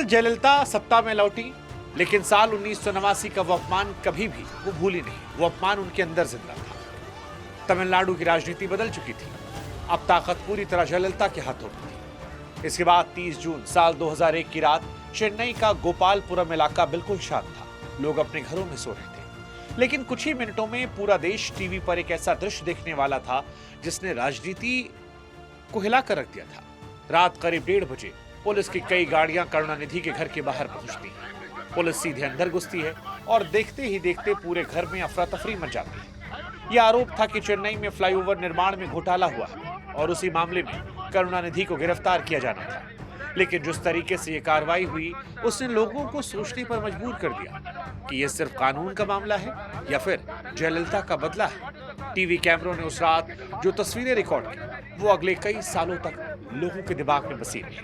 जयललिता सत्ता में लौटी, लेकिन साल 1989 का वो अपमान कभी भी वो भूली नहीं। वो अपमान उनके अंदर जिंदा था। तमिलनाडु की राजनीति बदल चुकी थी। अब ताकत पूरी तरह जयललिता के हाथों में थी। इसके बाद 30 जून साल 2001 की रात चेन्नई का गोपालपुरम इलाका बिल्कुल शांत था। लोग अपने घरों में सो रहे थे, लेकिन कुछ ही मिनटों में पूरा देश टीवी पर एक ऐसा दृश्य देखने वाला था जिसने राजनीति को हिलाकर रख दिया था। रात करीब 1:30 बजे पुलिस की कई गाड़ियां करुणानिधि के घर के बाहर पहुंचती हैं। पुलिस सीधे अंदर घुसती है और देखते ही देखते पूरे घर में अफरा तफरी मच जाती है। यह आरोप था कि चेन्नई में फ्लाईओवर निर्माण में घोटाला हुआ और उसी मामले में करुणानिधि को गिरफ्तार किया जाना था। लेकिन जिस तरीके से यह कार्रवाई हुई, उसने लोगों को सोचने पर मजबूर कर दिया कि यह सिर्फ कानून का मामला है या फिर जयललिता का बदला है। टीवी कैमरों ने उस रात जो तस्वीरें रिकॉर्ड की, वो अगले कई सालों तक लोगों के दिमाग में बसी रही।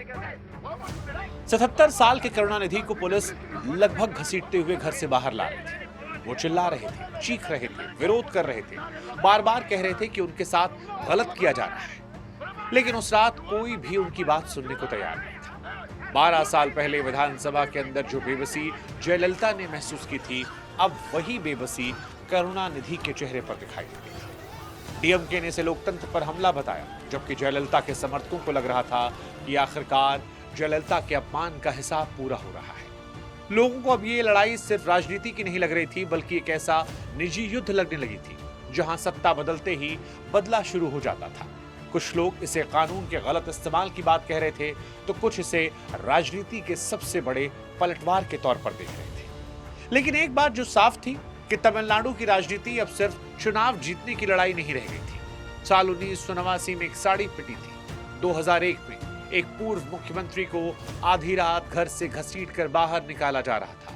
77 साल के करुणानिधि को पुलिस लगभग घसीटते हुए घर से बाहर ला रही थी। वो चिल्ला रहे थे, चीख रहे थे, विरोध कर रहे थे, बार बार कह रहे थे कि उनके साथ गलत किया जा रहा है। लेकिन उस रात कोई भी उनकी बात सुनने को तैयार नहीं था। 12 साल पहले विधानसभा के अंदर जो बेबसी जयललिता ने महसूस की थी, अब वही बेबसी करुणानिधि के चेहरे पर दिखाई देती थी। डीएमके ने इसे लोकतंत्र पर हमला बताया, जबकि जयललिता के समर्थकों को लग रहा था कि आखिरकार जयललिता के अपमान का हिसाब पूरा हो रहा है। लोगों को अब ये लड़ाई सिर्फ राजनीति की नहीं लग रही थी, बल्कि एक ऐसा निजी युद्ध लगने लगी थी जहां सत्ता बदलते ही बदला शुरू हो जाता था। कुछ लोग इसे कानून के गलत इस्तेमाल की बात कह रहे थे, तो कुछ इसे राजनीति के सबसे बड़े पलटवार के तौर पर देख रहे थे। लेकिन एक बात जो साफ थी कि तमिलनाडु की राजनीति अब सिर्फ चुनाव जीतने की लड़ाई नहीं रह गई थी। साल 1989 में एक साड़ी पिटी थी। 2001 में एक पूर्व मुख्यमंत्री को आधी रात घर से घसीटकर बाहर निकाला जा रहा था।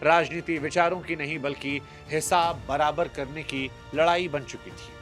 राजनीति विचारों की नहीं, बल्कि हिसाब बराबर करने की लड़ाई बन चुकी थी।